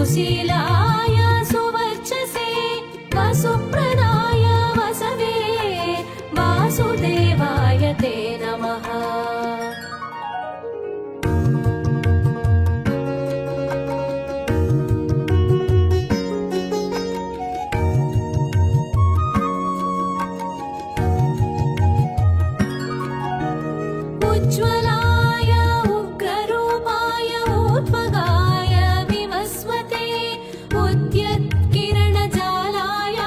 सुशीलाय सुवर्चसे वसुप्रदाय वसवे वासुदेवाय ते नमः। उज्ज्वलाय उग्ररूपाय ऊर्ध्वगाय विवस्वते उद्यत्किरणजालाय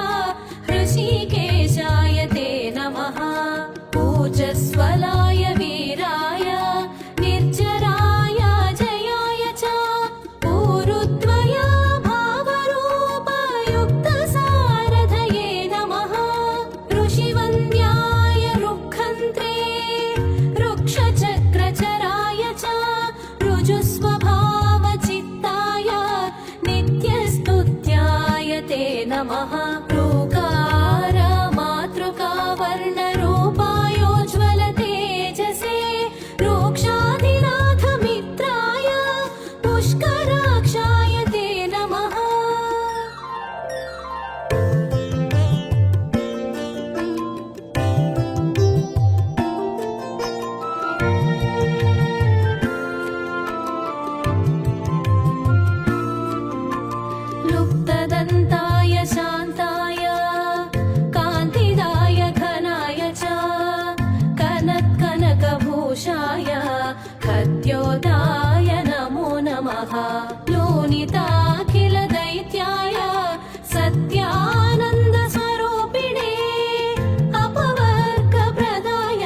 हृषीकेशाय ते नमः। ऊर्जस्वलाय वीराय निर्जराय जयाय च ऊरुद्वय भावरूपयुक्तसारथये नमः। ऋषिवन्द्याय रुक्खन्त्रे चक्रचराय च ऋजुस्वभावचित्ताय नित्यस्तुत्याय ते नमः। ऋकार मातृकावर्णरूपायोज्ज्वल तेजसे रोक्षाधिनाथमित्राय पुष्कराक्षाय ते नमः। लुप्तदन्ताय शान्ताय कान्तिदाय घनाय च कनत्कनकभूषाय खद्योताय नमो नमः। लोनिताखिलदैत्याय सत्यानन्दस्वरूपिणे अपवर्गप्रदाय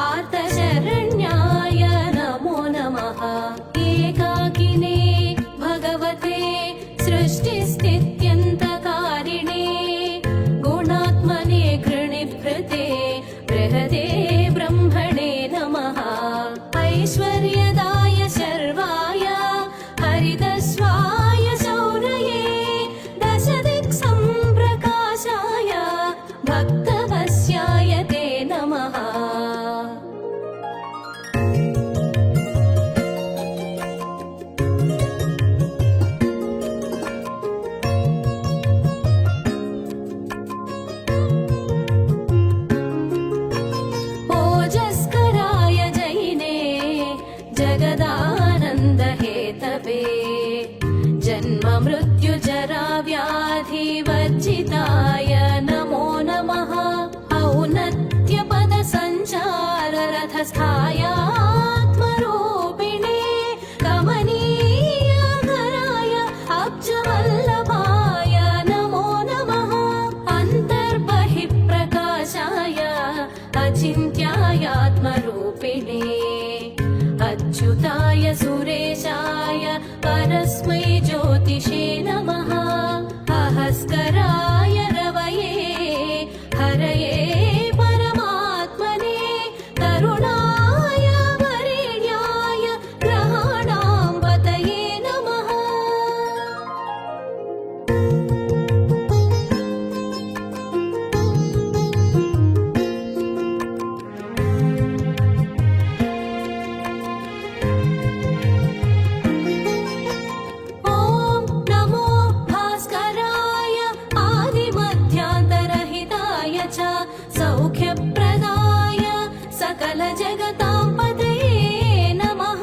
आर्तशरण्याय नमो नमः। एकाकिने भगवते सृष्टिस्थित्यन्तकारिणे गुणात्मने गृणीभृते बृहदे ब्रह्मणे नमः। ऐश्वर्यदाय शर्वाय हरितस्वाय शौर्ये दशदिक्सम्प्रकाशाय भक्तवस्याय ते नमः। ओजस्कराय जयिने जगदानन्दहेतवे जन्ममृत्युजराव्याधिवर्जिताय नमो नमः। औन्नत्यपदसञ्चाररथस्थाय आत्मरूपिणे कमनीयधराय अब्जवल्लभाय नमो नमः। अन्तर्बहिःप्रकाशाय अचिन्त्यायात्मरूपिणे अच्युताय सुरेशाय परस्मै ज्योतिषे नमः। अहस्कराय रवये हरये परमात्मने तरुणाय वरेण्याय ग्रहाणां पतये नमः। ॐ नमो भास्कराय आदिमध्यान्तरहिताय च सौख्यप्रदाय सकलजगतां पतये नमः।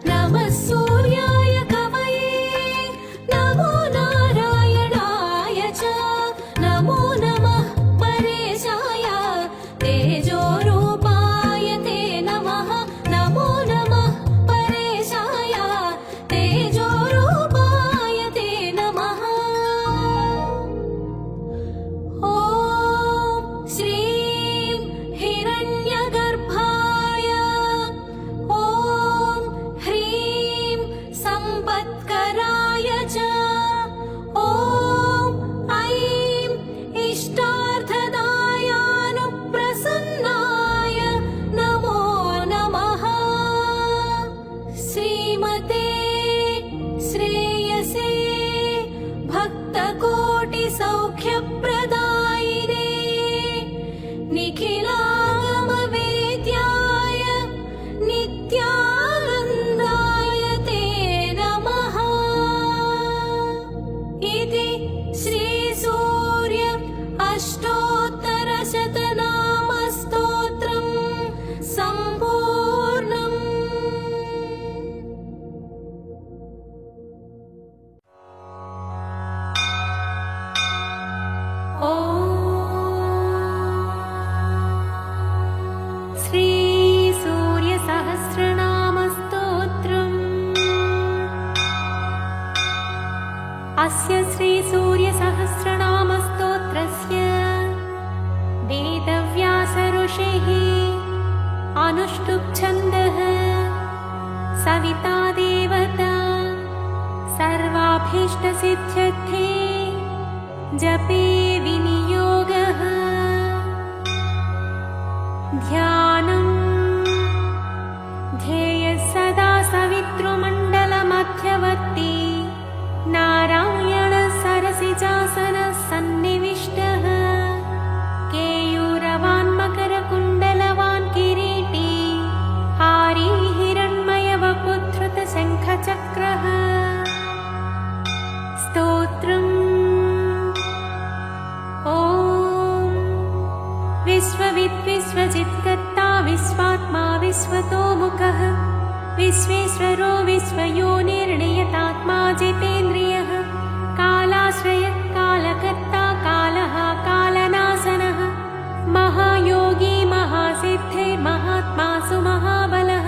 नमः सूर्याय कवये नमो नारायणाय च नमो नमः परेशाय तेजोरूपाय ते नमः। नमो नमः परेशाय तेजोरूपाय ते नमः। ॐ श्रीं हिरण्यगर्भाय ॐ ह्रीं सम्पत्कराय च ॐ ऐं इष्टार्थदायानुप्रसन्नाय नमो नमः। श्रीमते श्रेयसे भक्तकोटिसौख्यप्रदायिने निखिलागमवेद्याय नित्यानन्दाय ते नमः। अस्य श्रीसूर्यसहस्रनामस्तोत्रस्य वेदव्यासऋषेः अनुष्टुप् छन्दः सविता देवता सर्वाभीष्टसिद्ध्यर्थे जपे विनियोगः। ध्यानम् ध्येयः सदा सवितृमण्डलमध्यवर्ती नारायणः सरसिजासनः सन्निविष्टः। केयूरवान् मकरकुण्डलवान् किरीटी हारी हिरण्मयवपुधृतशङ्खचक्रः। स्तोत्रम् ॐ विश्वविद्विश्वजित्कर्ता विश्वात्मा विश्वतोमुखः विश्वेश्वरो विश्वयोनिर्नियतात्मा जितेन्द्रियः कालाश्रयः कालकर्ता कालः कालनाशनः महायोगी महासिद्धिर्महात्मा सुमहाबलः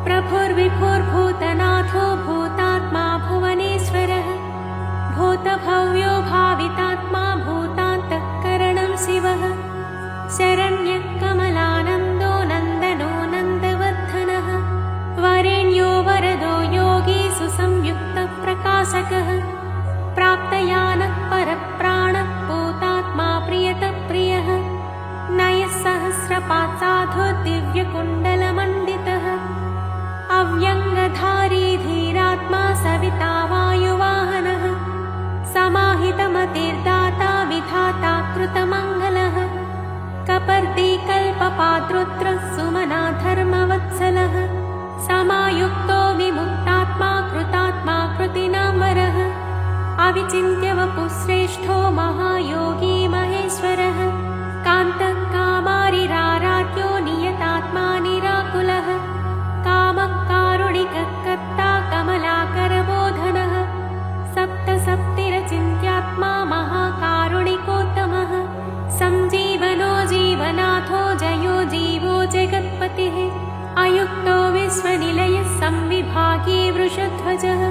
प्रभुर्विभुर्भूतनाथो भूतात्मा भुवनेश्वरः भूतभव्यो भावितात्मा भूतान्तःकरणं शिवः शरण्यः कमलानन्दो नन्दनो नन्दवर्धनः वरेण्यो वरदो योगी सुसंयुक्तः प्रकाशकः प्राप्तयानः परप्राणः भूतात्मा प्रियतप्रियः नयः सहस्रपात् साधु दिव्यकुण्डलमण्डितः अव्यङ्गधारी धीरात्मा सविता वायुवाहनः समाहितमतिर्दाता विधाता कृतमङ्गलः कपर्दी कल्पपाद्रुद्रः सुमना धर्मवत्सलः समायुक्तो विमुक्तात्मा कृतात्मा कृतिनां वरः अविचिन्त्यवपुश्रेष्ठो महायोगी महेश्वरः कान्तः कामारिराराध्यो नियतात्मा निराकुलः कामः कारुणिकः कर्ता कमलाकरबोधनः सप्तसप्तिरचिन्त्यात्मा महाकारुणिकोत्तमः संजीवनो जीवनाथो जयो जीवो जगत्पतिः अयुक्तो विश्वनिलयः संविभागी वृषध्वजः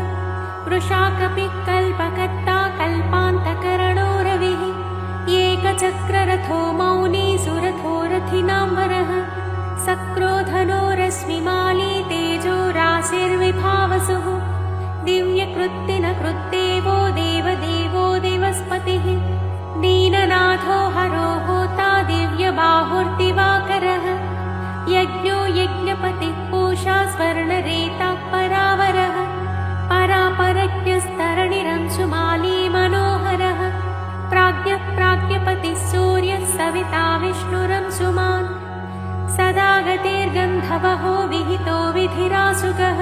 वृषाकपिः कल्पकर्ता कल्पान्तकरणो रविः एकचक्ररथो मौनी सुरथो रथिनां वरः सक्रोधनो रश्मिमाली तेजो राशिर्विभावसुः दिव्यकृत्तिनकृद्देवो देवदेवो दिवस्पतिः दीननाथो हरो होता दिव्यबाहुर्दिवाकरः यज्ञो यज्ञपतिः पूषा स्वर्णरेताः परावरः परापरज्ञस्तरणिरंशुमाली मनोहरः प्राज्ञः प्राज्ञपतिः सूर्यः सविता विष्णुरंशुमान् सदा गतिर्गन्धवहो विहितो विधिराशुगः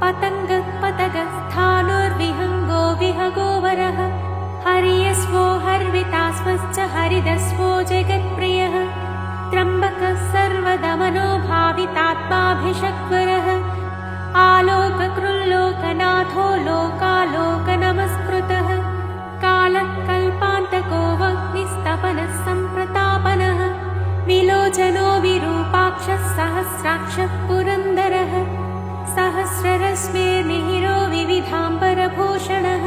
पतङ्गः पतगस्थाणुर्विहङ्गो विहगोवरः हर्यश्वो हर्वितास्वश्च हरिदस्वो जगत्प्रियः त्र्यम्बकः सर्वदमनो भावितात्माभिषग्वरः आलोककृल्लोकनाथो लोकालोकनमस्कृतः कालः कल्पान्तको वह्निस्तपनः सम्प्रतापनः विलोचनो विरूपाक्षः सहस्राक्षः पुरन्दरः सहस्ररश्मिर्निहिरो विविधाम्बरभूषणः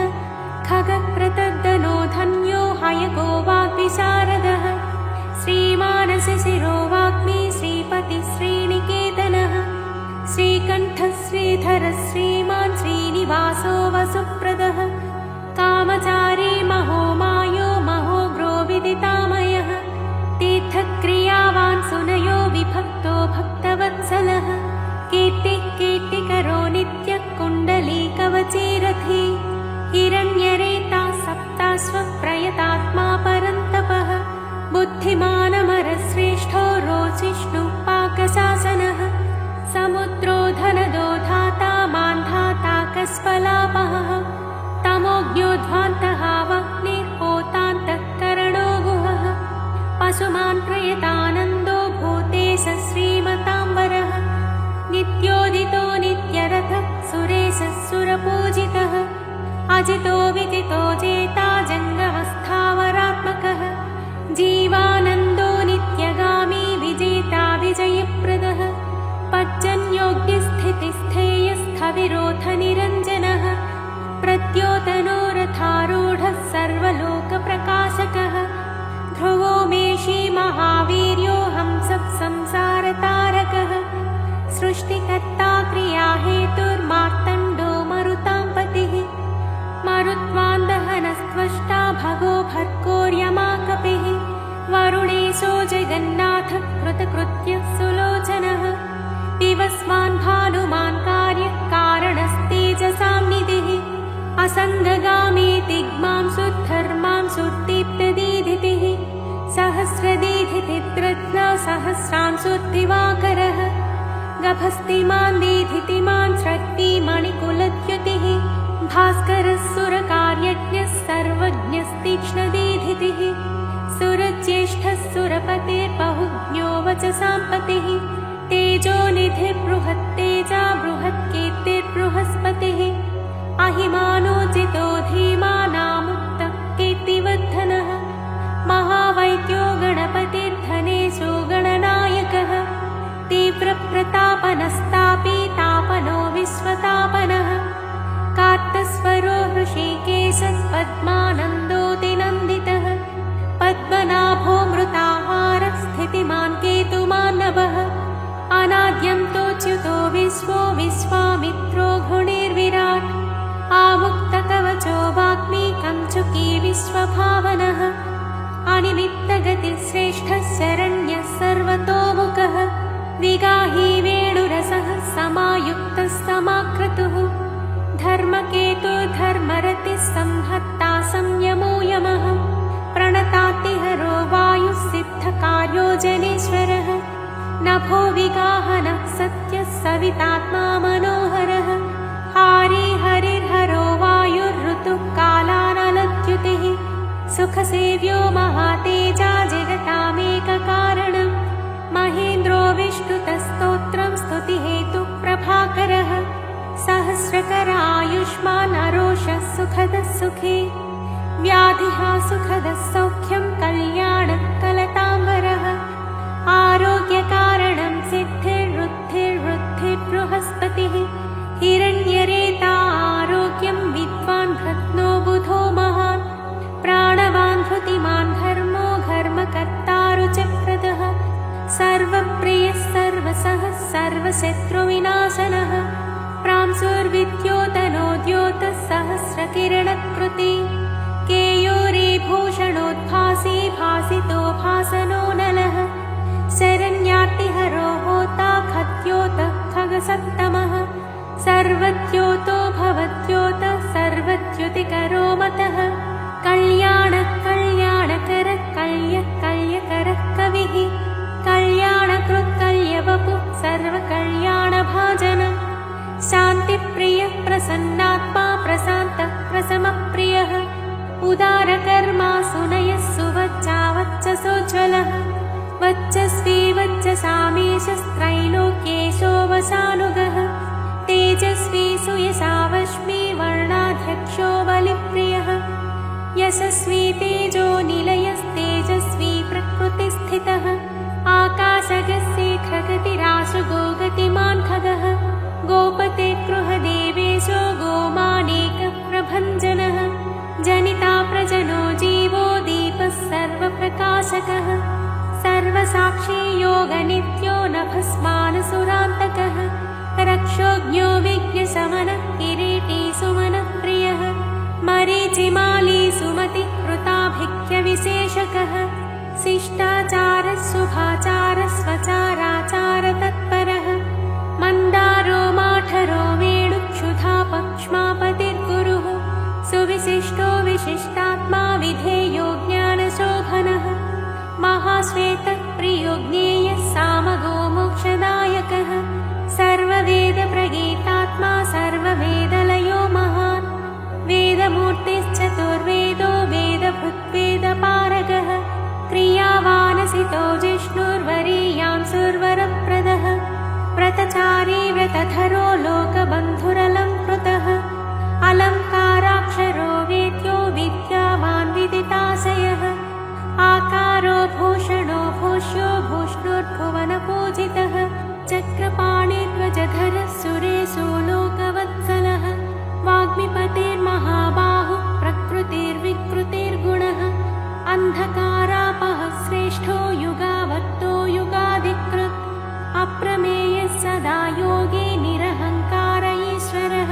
खगप्रतर्दनो धन्यो हयगो वाग्विशारदः श्रीमानसशिरो वाग्मी श्रीपतिः श्रीनिकेतनः श्रीकण्ठः श्रीधरः श्रीमान् श्रीनिवासो वसुप्रदः कामचारी महोमायो महोग्रो विदितामयः तीर्थक्रियावान् सुनयो विभक्तो भक्तवत्सलः कीर्तिः कीर्तिकरो नित्यः कुण्डलीकवचीरथी हिरण्यरेता सप्ताश्वः प्रयतात्मा परन्तपः बुद्धिमानमरश्रेष्ठो रोचिष्णुः पाकशासनः समुद्रो धनदो धाता मान्धाता कस्पलापहः तमोज्ञोध्वान्तः वह्निर्होतान्तःकरणो गुहः पशुमान् प्रयतानन्दो भूतेशः श्रीमताम्बरः नित्योदितो नित्यरथः सुरेशः सुरपूजितः अजितो विजितो जेता जङ्गमस्थावरात्मकः जीवानन्दो नित्यगामी विजेता विजयप्रदः पज्जन्योग्यस्थितिस्थेयस्थविरोधनिरञ्जनः प्रद्योतनो रथो रथारूढः सर्वलोकप्रकाशकः ध्रुवो मेषी महावीर्यो हंसः संसारतारकः सृष्टिकर्ता क्रियाहेतुर्मार्तण्डो मरुतां पतिः मरुत्वान्दहनस्त्वष्टा भगो भर्गोर्यमाकपिः वरुणेशो जगन्नाथः कृतकृत्यः सुलोचनः दिवस्वान् भानुमान् कार्यः कारणस्तेजसां निधिः असङ्गगामी दिग्मांसुद्धर्मांसुर्दीप्तदीधितिः सहस्रदीधितित्रज्ञः सहस्रांशुर्दिवाकरः गभस्तिमान् दीधितिमान् श्रक्ति मणिकुलद्युतिः भास्करः सुरकार्यज्ञः सर्वज्ञस्तीक्ष्णदीधितिः सुरज्येष्ठः सुरपतिर्बहुज्ञो वचसां पतिः तेजोनिधिर्बृहत्तेजा बृहत्कीर्तिर्बृहस्पतिः अहिमानोचितो धीमानामुक्तः कीर्तिवर्धनः महावैद्यो गणपतिर्धनेशो गणनायकः तीव्रप्रतापनस्तापी तापनो विश्वतापनः कार्तस्वरो हृषीकेशः पद्मानन्दोऽतिनन्दितः पद्मनाभो मृताहारः स्थितिमान् केतुमान्नवः अनाद्यन्तोच्युतो विश्वो विश्वामित्रो घृणिर्विराट् आमुक्तकवचो वाग्मी कञ्चुकी विश्वभावनः अनिमित्तगतिश्रेष्ठः शरण्यः सर्वतोमुखः विगाही वेणुरसः समायुक्तः समाक्रतुः धर्मकेतुर्धर्मरतिः संहत्ता संयमो यमः प्रणतातिहरो वायुः सिद्धकार्यो जनेश्वरः नभो विगाहनः सत्यः सवितात्मा मनोहरः हारी हरिर्हरो वायुर्ऋतुः कालानलद्युतिः सुखसेव्यो महातेजा जगतामेककारणम् महेन्द्रो विष्णुतस्तोत्रं स्तुतिहेतुः प्रभाकरः सहस्रकरायुष्मान् अरोषः सुखदः सुखे व्याधिः सुखदः सौख्यं कल्याणः कलताम्बरः आरोग्यकारणं सिद्धिर्वृद्धिर्बृहस्पतिः हिरण्यरेता आरोग्यं विद्वान् घ्नो बुधो महान् प्राणवान् धृतिमान् धर्मो घर्मकर्ता रुचप्रदः सर्वप्रियः सर्वसः सर्वशत्रुविनाशनः प्रांसुर्विद्योतनोद्योतः सहस्रकिरणकृति केयूरीभूषणोद्भासी भासितो भासनो नलः शरण्यार्तिहरो होता खद्योतः खगसप्तमः सर्वद्योतो भवद्योतः सर्वद्युतिकरो मतः कल्याणः कल्याणकरः कल्यः कल्यकरः कविः कल्याणकृत् कल्यवपुः सर्वकल्याणभाजनम् शान्तिप्रियः प्रसन्नात्मा प्रशान्तः प्रशमप्रियः उदारकर्मा सुनयः सुवच्चा वच्चसोज्ज्वलः वच्चस्वी वच्चसामीशस्त्रैलोक्येशो वशानुगः तेजस्वी सुयशावश्मी वर्णाध्यक्षो बलिप्रियः यशस्वी तेजो निलयस्तेजस्वी प्रकृतिस्थितः आकाशगस्येखगतिराशुगो गतिमान् खगः गोपते गृहदेवेशो गोमानेकप्रभञ्जनः जनिता प्रजनो जीवो दीपः सर्वप्रकाशकः सर्वसाक्षी योगनित्यो नभस्मानसुरान्तकः रक्षोज्ञो विज्ञशमनः किरीटी सुमनः प्रियः मरीचिमाली सुमतिः कृताभिख्यविशेषकः शिष्टाचारः शुभाचारः स्वचाराचारतत्परः मन्दारो माठरो वेणुक्षुधा पक्ष्मापतिर्गुरुः सुविशिष्टो विशिष्टात्मा विधेयो ज्ञानशोभनः महाश्वेतः प्रियो ज्ञेयः सामगो मोक्षदायकः सर्ववेदप्रगीतात्मा सर्ववेदलयो महान् वेदमूर्तिश्चतुर्वेदो वेदभृद्वेदपारगः क्रियावानसितो जिष्णुर्वरीयान् सुरवरप्रदः व्रतचारी व्रतधरो लोकबन्धुरलङ्कृतः अलङ्काराक्षरो वेद्यो विद्यावान् विदिताशयः आकारो भूषणो भूष्यो भूष्णुर्भुवनपूजितः चक्रपाणिध्वजधरः सुरेशो लोकवत्सलः वाग्मिपतिर्महाबाहुः प्रकृतिः अन्धकारापः श्रेष्ठो युगावत्तो युगाधिकृत् अप्रमेयः सदा योगी निरहङ्कार ईश्वरः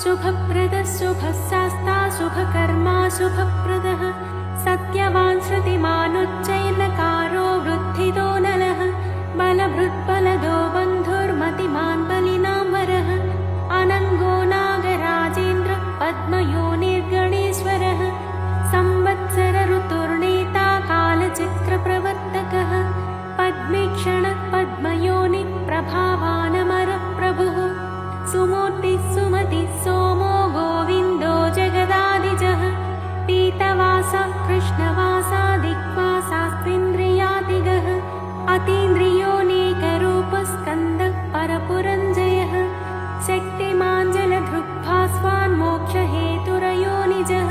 शुभप्रदः शुभशास्ता शुभकर्मा शुभप्रदः सत्यवान् श्रुतिमानुच्चैर्नकारो वृद्धितो नलः बलभृत्बलदो बन्धुर्मतिमान् बलिनां वरः अनङ्गो नागराजेन्द्र पद्मयोनिर्गणेश्वरः संवत्सर ऋतुर्नेता कालचक्रप्रवर्तकः पद्मीक्षणः पद्मयोनिः प्रभावानमरः प्रभुः सुमूर्तिः सुमतिः सोमो गोविन्दो जगदादिजः पीतवासः कृष्णवासा दिग्वासास्त्विन्द्रियातिगः अतीन्द्रियोऽनेकरूपस्कन्दः परपुरञ्जयः शक्तिमान् जलधृग्भास्वान् मोक्षहेतुरयोनिजः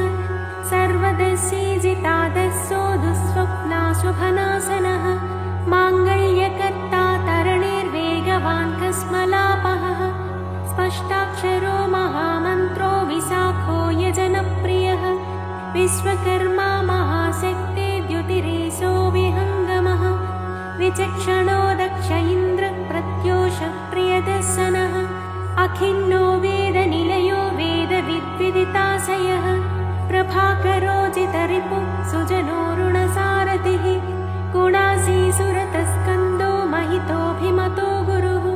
सर्वदर्शी जितादस्सो दुःस्वप्नाशुभनाशनः माङ्गल्यकर्ता तरणिर्वेगवान् कस्मलापहः स्पष्टाक्षरो महामन्त्रो विशाखो यजनप्रियः विश्वकर्मा महाशक्ति द्युतिरेशो विहङ्गमः विचक्षणो दक्ष इन्द्र प्रत्योषः प्रियदर्शनः अखिन्नो वेदनिलयो वेदविद्विदिताशयः प्रभाकरो जितरिपुः सुजनोरुणसारथिः गुणासीसुरतस्कन्दो महितोऽभिमतो गुरुः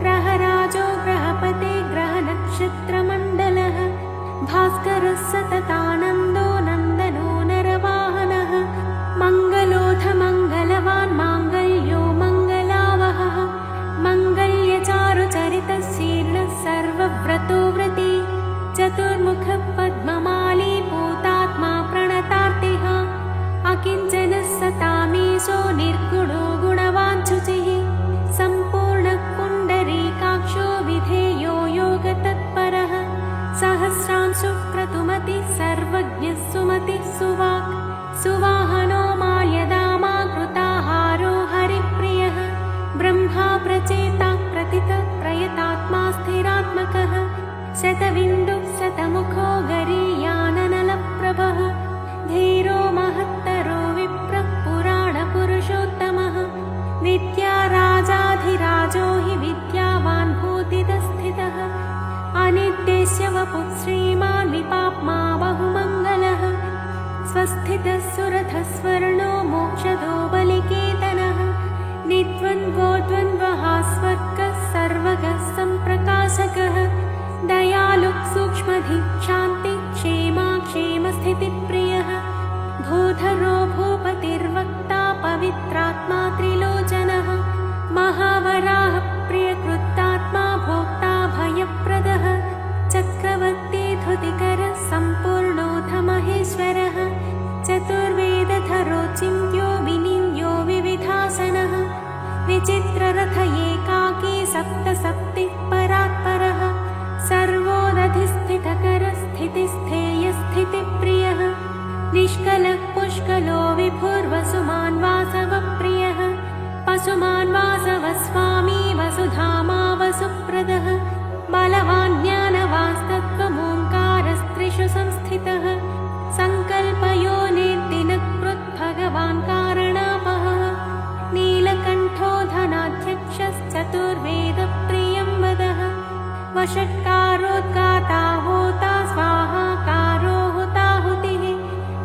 ग्रहराजो ग्रहपते ग्रहनक्षत्रमण्डलः भास्करः सततानन्दो नन्दनो नरवाहनः मङ्गलोऽथ मङ्गलवान् माङ्गल्यो मङ्गलावहः मङ्गल्यचारुचरितशीर्णः सर्वव्रतो व्रती चतुर्मुखः पद्ममाली पूतात्मा प्रणतार्तिः अकिञ्चनः सतामीशो निर्गुणो गुणवान् शुचिः सम्पूर्णः पुण्डरीकाक्षो विधेयो योगतत्परः सहस्रांशुः क्रतुमतिः सर्वज्ञः सुमतिः सुवाक् सुवाहनो माल्यदामा कृताहारो हरिप्रियः ब्रह्मा प्रचेता प्रतितः प्रयतात्मा स्थिरात्मकः शतबिन्दुः शतमुखो गरीयाननलप्रभः धीरो महत्तरो विप्रः पुराणपुरुषोत्तमः विद्याराजाधिराजो हि विद्यावान् भूतितस्थितः अनिर्देश्य वपुः श्रीमान् विपाप्मा बहुमङ्गलः स्वस्थितः सुरथः स्वर्णो मोक्षदो बलिकेतनः निद्वन्द्वो द्वन्द्वः स्वर्गः सर्वगः सम्प्रकाशकः दयालुः सूक्ष्मधिः शान्तिः क्षेमा क्षेमस्थितिप्रियः भूधरो भूपतिर्वक्ता पवित्रात्मा त्रिलोचनः महावराहः प्रियकृतात्मा भोक्ता भयप्रदः चक्रवर्ती धृतिकरः सम्पूर्णोऽथ महेश्वरः चतुर्वेदधरो चिन्त्यो विनिन्द्यो विविधासनः विचित्ररथ एकाकी सप्तसप्तिः परात्परः सर्वोदधिस्थितकरः स्थितिस्थेयस्थितिप्रियः निष्कलः पुष्कलो विभुर्वसुमान् वासवप्रियः पशुमान् वासवस्वामी वसुधामा वसुप्रदः बलवान् ज्ञानवास्तत्त्वमोङ्कारस्त्रिषु संस्थितः सङ्कल्पयो निर्दिनकृत् भगवान् कारणापहः नीलकण्ठो धनाध्यक्षश्चतुर्वेदप्रियं वदः वषट्कारोद्गाता होता स्वाहाकारो हुताहुतिः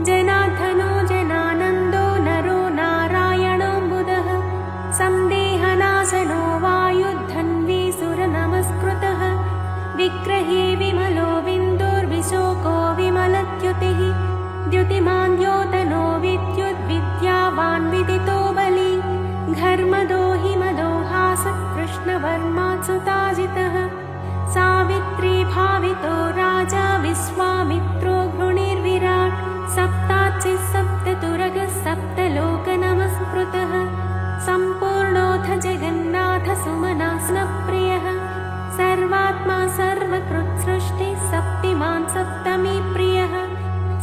जनार्दनो जनानन्दो नरो नारायणोऽम्बुदः सन्देहनाशनो वायुद्धन्वी सुरनमस्कृतः विग्रहे विमलो बिन्दुर्विशोको विमलद्युतिः द्युतिमान् द्योतनो विद्युद्विद्यावान् विदितो बली घर्मदो हिमदो हासः कृष्णवर्माच्युताजितः सावित्री भावितो राजा विश्वामित्रो घृणिर्विराट् सप्ताच्चिः सप्ततुरगः सप्तलोकनमस्कृतः सम्पूर्णोऽथ जगन्नाथ सुमनास्नप्रियः सर्वात्मा सर्वकृत्सृष्टिः सप्तिमान् सप्तमी प्रियः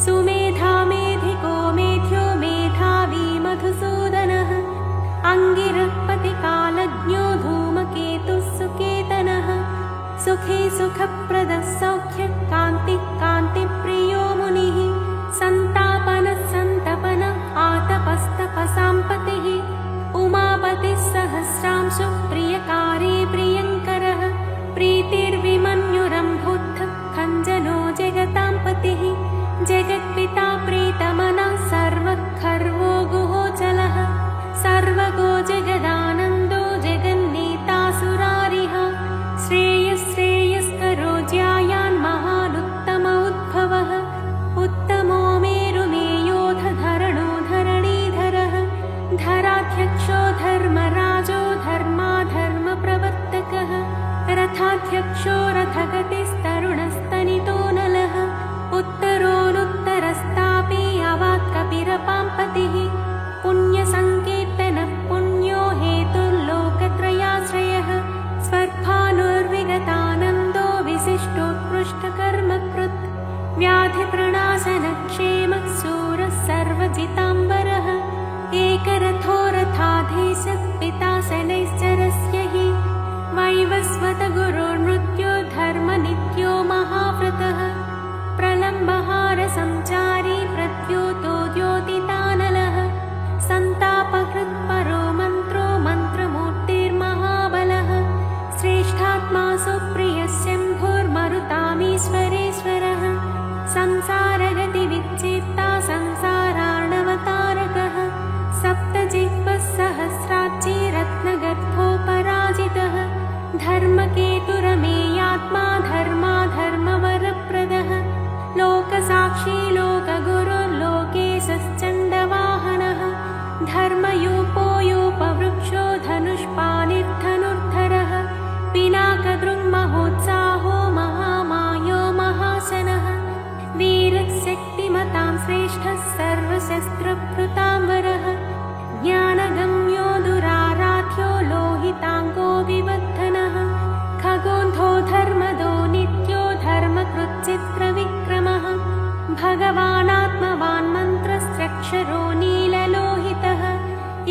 सुमेधा मेधिको मेध्यो मेधावी मधुसूदनः अङ्गिरः पतिकालज्ञो धूमकेतुः सुकेतनः सुखे सुखप्रदः सौख्यः कान्तिः कान्तिप्रियो मुनिः सन्तापनः सन्तपनः एकरथो रथाधीशः पिता शनैश्चरस्य हि वैवस्वत गुरोर्मृत्यो धर्मनित्यो महाव्रतः प्रलम्बहारसञ्चारी प्रद्योतो द्योतितानलः सन्तापहृत्परो मन्त्रो मन्त्रमूर्तिर्महाबलः श्रेष्ठात्मा सुप्रियः शम्भुर्मरुतामीश्वरेश्वरः संसारगतिविच्छेत्ता संसारार्णवतारकः सप्तजिह्वः सहस्राक्षी रत्नगर्भोपराजितः धर्मकेतुरमेयात्मा धर्माधर्मवरप्रदः लोकसाक्षी लोकगुरुर्लोकेशश्चण्डवाहनः धर्मयूपो यूपवृक्षो धनुष्पाणिर्धनुर्धरः पिनाकदृङ्महोत्साहो महामायो महाशनः वीरशक्तिमतां श्रेष्ठः सर्वशस्त्रभृताम्बरः ज्ञानगम्यो दुराराध्यो लोहिताङ्गो विवर्धनः खगोन्धो धर्मदो नित्यो धर्मकृच्चित्रविक्रमः भगवानात्मवान् मन्त्रस्यक्षरो नीललोहितः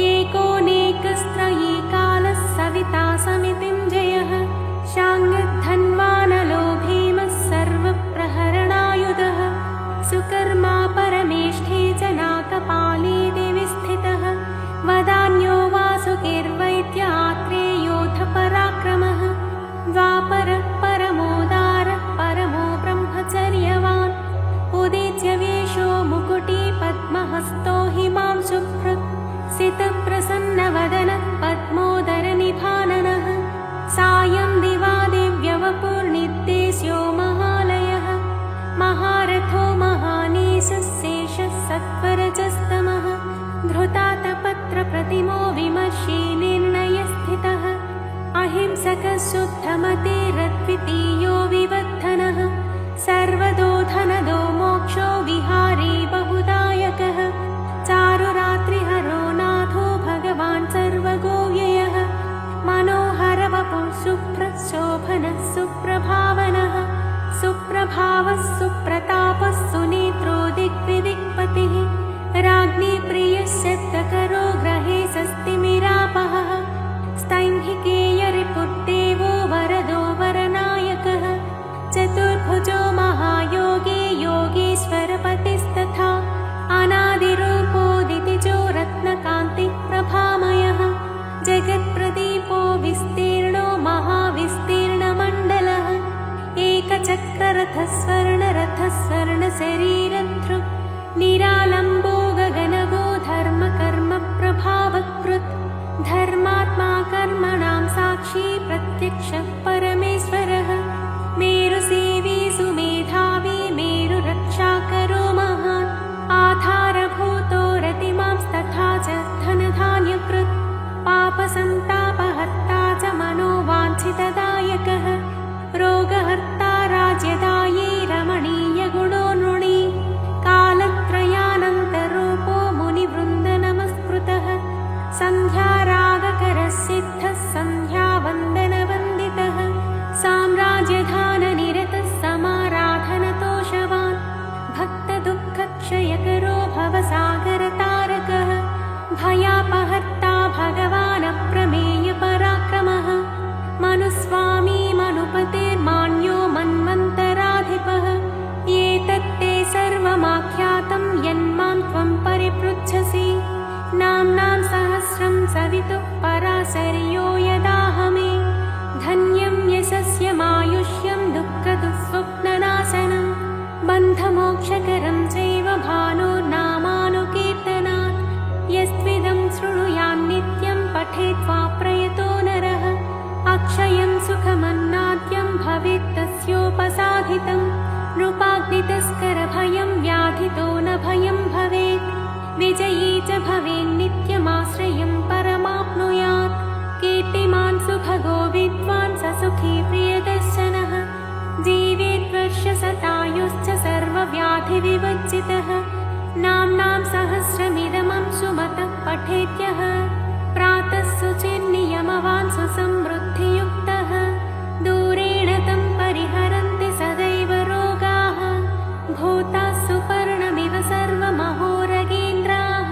एकोनेकस्त्रयी कालः सविता समितिञ्जयः शाङ्गधन्वानलो भीमः सर्वप्रहरणायुधः सुकर्मा परमेष्ठी जनाकपाली दिवि स्थितः वदान्यो वासुकिर्वैद्य आत्रेयोऽथ पराक्रमः द्वापरः परमोदारः परमो ब्रह्मचर्यवान् उदीच्य वेशो मुकुटी पद्महस्तो हिमांशुभृत् सितप्रसन्नवदनः पद्मोदरनिभाननः सायं दिवा दिव्यवपुर्निर्देश्यो महालयः महारथो महानीशः शेषः सत्वरजस्तमः धृतातपत्रप्रतिमो विमर्शी निर्णयस्थितः अहिंसकः शुद्धमतिरद्वितीयो विवर्धनः सर्वदो धनदो मोक्षो विहारी बहुदायकः चारुरात्रिहरो नाथो भगवान् सर्वगोव्ययः मनोहरवपुः शुभ्रशोभनः सुप्रभावनः सुप्रभावः सुप्रतापः सुनेत्रो दिग्विदिक्पतिः राज्ञी प्रियः शतकरो ग्रहे स्वस्तिमिरापहः स्तैहिकेयरिपुर्देवो वरदो वरनायकः चतुर्भुजो महायोगी योगीश्वरपतिस्तथा अनादिरूपोदितिजो रत्नकान्तिः प्रभामयः जगत्प्रदीपो विस्तीर्णो महाविस्तीर्णमण्डलः एकचक्ररथः स्वर्णरथः निरालम्बो गगनगो धर्मकर्मप्रभावकृत् धर्मात्मा कर्मणां साक्षी प्रत्यक्षः परमेश्वरः मेरुसेवी सुमेधावी मेरुरक्षाकरो महान् आधारभूतो रतिमांस्तथा च धनधान्यकृत् पापसन्तापहर्ता च मनोवाञ्छितदायकः रोगहर्ता राज्यदायी रमणीयगुणोन्नृणी कालत्रयानन्तरूपो मुनिवृन्दनमस्कृतः सन्ध्यारागकरः सिद्धः सन्ध्यावन्दनवन्दितः साम्राज्यधाननिरतः समाराधनतोषवान् भक्तदुःखक्षयकरो भवसागरतारकः भयापहर्ता भगवानप्रमेयपराक्रमः मनुस्वामी मनुपतेर्मान्यो मन्वन्तराधिपः एतत्ते सर्वमाख्यातं यन्मां त्वं परिपृच्छसि नाम्नां सहस्रं सवितुः पराशर्यो यदाहमे धन्यं यशस्यमायुष्यं दुःखदुःस्वप्ननाशनं बन्धमोक्षकरं चैव भानुर्नामानुकीर्तनात् यस्त्विदं शृणुयान्नित्यं पठेद्वा प्रयतो नरः अक्षयं सुखमन्नाद्यं भवेत् तस्योपसाधितं नृपाग्नितस्करभयं व्याधितो न भयं भवेत् विजयी च भवेन्नित्यमाश्रयं परमाप्नुयात् कीर्तिमान् सुभगो विद्वान् स सुखी प्रियदर्शनः जीवेद्वर्षशतायुश्च सर्वव्याधिविवर्जितः नाम्नां सहस्रमिदमं सुमतः पठेत्यः प्रातः शुचिर्नियमवान् सुसमृद्धियुक्तः दूरेण तं परिहरन्ति सदैव रोगाः भूताः सुपर्णमिव सर्वमहोरगेन्द्राः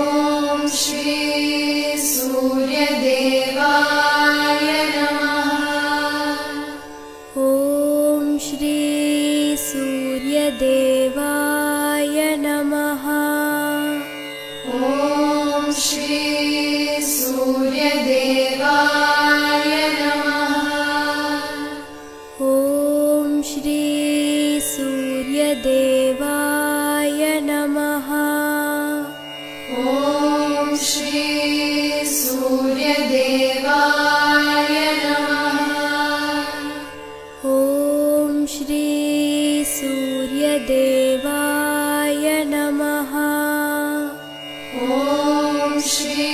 श्री सूर्यदेवाय नमः। ॐ श्री सूर्यदेवाय नमः। ॐ श्री सूर्यदेवाय नमः। ॐ श्री सूर्यदेवाय नमः। ॐ श्री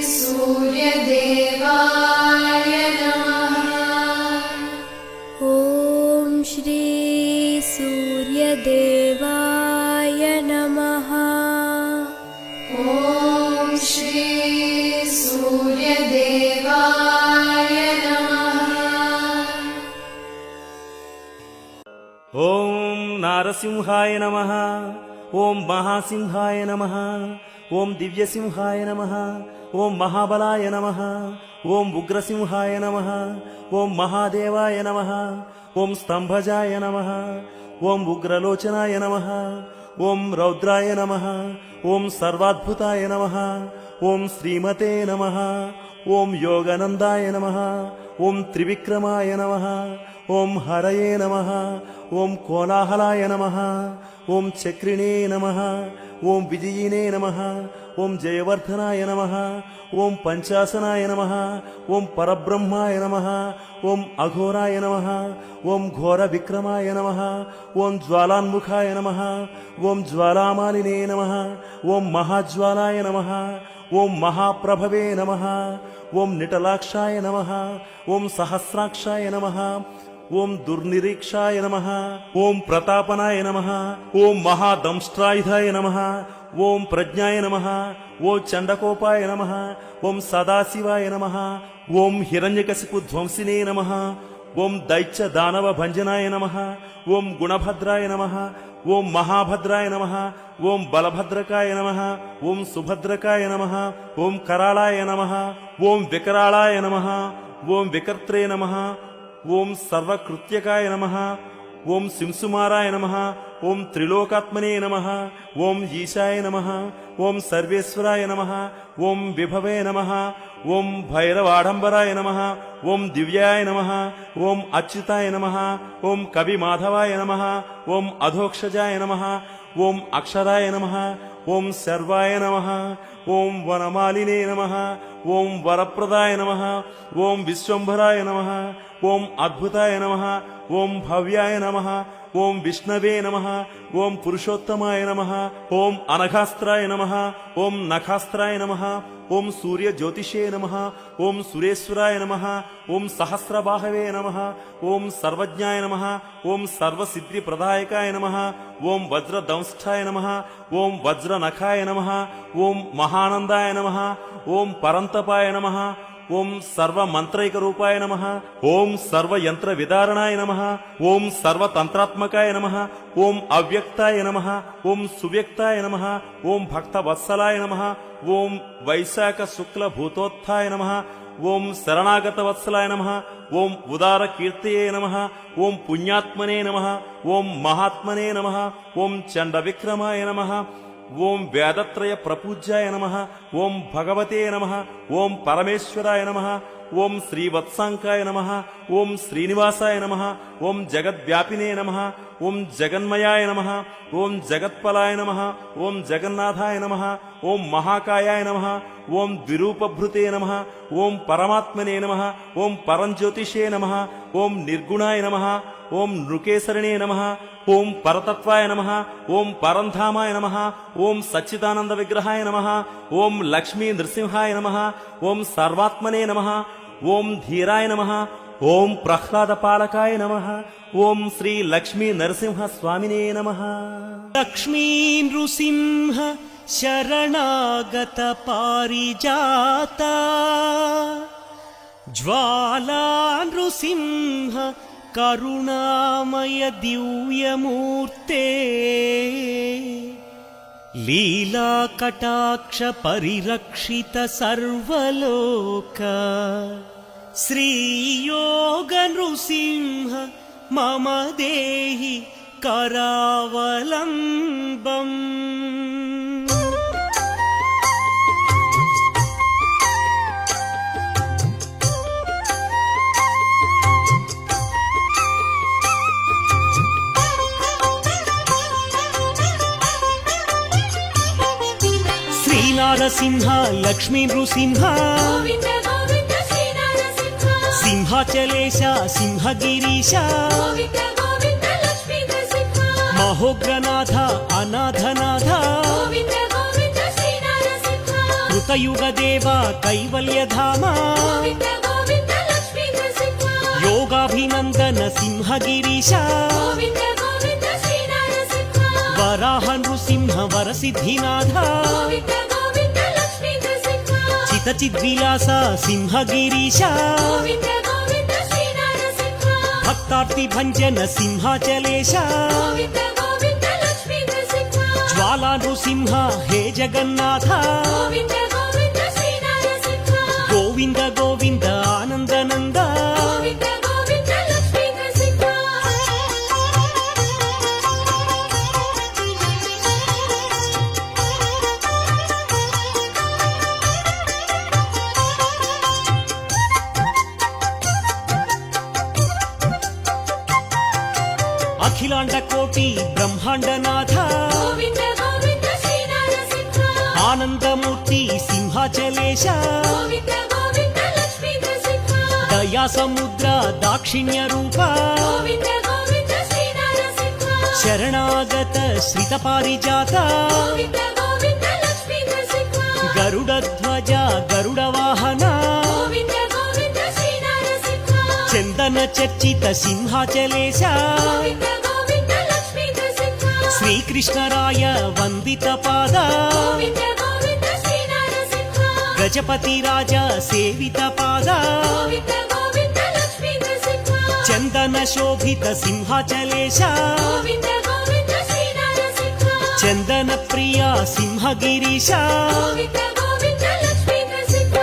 सूर्यदेवाय नमः। ॐ श्री सूर्यदेवाय नमः। ॐ श्री सूर्यदेवाय नमः। ఓం నారసింహాయ నమః. ఓం మహాసింహాయ నమః. ఓం దివ్యసింహాయ నమః. ఓం మహాబలాయ నమః. ఓం ఉగ్రసింహాయ నమః. ఓం మహాదేవాయ నమః. ఓం స్తంభజాయ నమః. ఓం ఉగ్రలోచనాయ నమః. ఓం రౌద్రాయ నమః. ఓం సర్వాద్భుతాయ నమః. ఓం శ్రీమతే నమః. ఓం యోగనందాయ నమః. ఓం త్రివిక్రమాయ నమః. ఓం హరయే నమః. ఓం కోలాహలాయ నమః. ఓం చక్రిణే నమః. ఓం విజయినే నమః. ఓం జయవర్ధనాయ నమః. ఓం పంచాసనాయ నమః. ఓం పరబ్రహ్మాయ నమః. ఓం అఘోరాయ నమః. ఓం ఘోర విక్రమాయ నమః. ఓం జ్వాలాన్ముఖాయ నమః. ఓం జ్వాలామాలినే నమః. ఓం మహాజ్వాలాయ నమః. ఓం మహాప్రభవే నమః. ఓం నిటలాక్షాయ నమః. ఓం సహస్రాక్షాయ నమః. ఓం దుర్నిరీక్షాయ నమః. ఓం ప్రతాపనాయ నమః. ఓం మహాదంష్ట్రాయుధాయ నమః. ఓం ప్రజ్ఞాయ నమః. ఓం చండకోపాయ నమః. ఓం సదాశివాయ నమః. ఓం హిరణ్యకశిపు ధ్వంసినే నమః. ఓం దైత్య దానవ భంజనాయ నమః. ఓం గుణభద్రాయ నమః. ఓం మహాభద్రాయ నమః. ఓం బలభద్రకాయ నమః. ఓం సుభద్రకాయ నమః. ఓం కరాళాయ నమః. ఓం వికరాళాయ నమః. ఓం వికర్త్రే నమః. ఓం సర్వకృత్యకాయ నమః. ఓం సింసుమారాయ నమః. ఓం త్రిలోకాత్మనే నమః. ఓం ఈశాయ నమః. ఓం సర్వేశ్వరాయ నమః. ఓం విభవే నమః. ఓం భైరవాడంబరాయ నమః. ఓం దివ్యాయ నమః. ఓం అచ్యుతాయ నమః. ఓం కవిమాధవాయ నమః. ఓం అధోక్షజాయ నమః. ఓం అక్షరాయ నమః. ఓం శర్వాయ నమః. ఓం వనమాలినే నమః. ఓం వరప్రదాయ నమః. ఓం విశ్వంభరాయ నమః. ఓం అద్భుతాయ నమః. ఓం భవ్యాయ నమః. ఓం విష్ణవే నమః. ఓం పురుషోత్తమాయ నమః. ఓం అనఘాస్త్రాయ నమః. ఓం నఖాస్త్రాయ నమః. ఓం సూర్య జ్యోతిషే నమః. ఓం సురేశ్వరాయ నమః. ఓం సహస్రబాహవే నమః. ఓం సర్వజ్ఞాయ నమః. ఓం సర్వసిద్ధి ప్రదాయకాయ నమః. ఓం వజ్రదంష్టాయ నమః. ఓం వజ్రనఖాయ నమః. ఓం మహానందాయ నమః. ఓం పరంతపాయ నమః. ఓం సర్వమంత్రైక రూపాయ నమః. ఓం సర్వయంత్ర విదారణాయ నమః. ఓం సర్వతంత్రాత్మకాయ నమః. ఓం అవ్యక్తాయ నమః. ఓం సువ్యక్తాయ నమః. ఓం భక్తవత్సలాయ నమః. ఓం వైశాఖ శుక్ల భూతోత్థాయ నమః. ఓం శరణాగత వత్సలాయ నమః. ఓం ఉదార కీర్తయే నమః. ఓం పుణ్యాత్మనే నమః. ఓం మహాత్మనే నమః. ఓం చండ విక్రమాయ నమః. ఓం వేదత్రయ ప్రపూజ్యాయ నమః. ఓం భగవతే నమః. ఓం పరమేశ్వరాయ నమః. ఓం శ్రీవత్సాంకాయ నమః. ఓం శ్రీనివాసాయ నమః. ఓం జగద్వ్యాపినే నమః. ఓం జగన్మయాయ నమః. ఓం జగత్పలాయ నమః. ఓం జగన్నాథాయ నమః. ఓం మహాకాయాయ నమః. ఓం ద్విరూపభృతే నమః. ఓం పరమాత్మనే నమః. ఓం పరంజ్యోతిషే నమః. ఓం నిర్గుణాయ నమః. ఓం నృకేసరిణే నమః. ఓం పరతత్వాయ నమః. ఓం పరంధామాయ నమః. ఓం సచ్చిదానంద విగ్రహాయ నమః. ఓం లక్ష్మీ నృసింహాయ నమః. ఓం సర్వాత్మనే నమః. ఓం ధీరాయ నమః. ఓం ప్రహ్లాద పాలకాయ నమః. ఓం శ్రీ లక్ష్మీ నరసింహ స్వామినే నమః. లక్ష్మీ నృసింహ శరణాగత పారిజాత జ్వాలా నృసింహ కరుణామయ దివ్యమూర్తే లీలా కటాక్ష పరిరక్షిత సర్వలోక శ్రీయోగ నృసింహ మమ దేహి కరావలంబం శ్రీనారసింహ లక్ష్మీ నృసింహ గోవింద గోవింద శ్రీ నరసింహ సింహాచలేశ సింహగిరీశ గోవింద గోవింద లక్ష్మీ నరసింహ మహోగ్రనాథ అనాథనాథ గోవింద గోవింద శ్రీ నరసింహ కృతయుగదేవ కైవల్యధామ గోవింద గోవింద లక్ష్మీ నరసింహ యోగాభినందన సింహగిరీశ గోవింద గోవింద శ్రీ నరసింహ వరాహ నృసింహ వరసిద్ధినాథ గోవింద గోవింద లక్ష్మీ నరసింహ చితచిద్విలాస సింహగిరీశ గోవింద గోవింద శ్రీ నరసింహ భక్తార్తి భంజన సింహాచలేశ గోవింద గోవింద లక్ష్మీ నరసింహ జ్వాలా నృసింహ హే జగన్నాథ గోవింద గోవింద శ్రీ నరసింహ గోవింద గోవింద ఆనందనంద గోవింద గోవింద లక్ష్మీ నరసింహ అఖిలాండ కోటి బ్రహ్మాండనాథ గోవింద గోవింద శ్రీ నరసింహ ఆనందమూర్తి సింహాచలేశ గోవింద గోవింద లక్ష్మీ నరసింహ దయా సముద్ర దాక్షిణ్య రూప గోవింద గోవింద శ్రీ నరసింహ శరణాగత శ్రిత పారిజాత గోవింద గోవింద లక్ష్మీ నరసింహ గరుడధ్వజ గరుడ వాహన గోవింద గోవింద శ్రీ నరసింహ చందన చర్చిత సింహాచలేశ గోవింద గోవింద లక్ష్మీ నరసింహ శ్రీకృష్ణరాయ వందిత పాద గోవింద గోవింద శ్రీ నరసింహ గజపతి రాజ సేవిత పాద గోవింద గోవింద లక్ష్మీ నరసింహ చందన శోభిత సింహాచలేశ గోవింద గోవింద శ్రీ నరసింహ చందన ప్రియ సింహగిరీశ గోవింద గోవింద లక్ష్మీ నరసింహ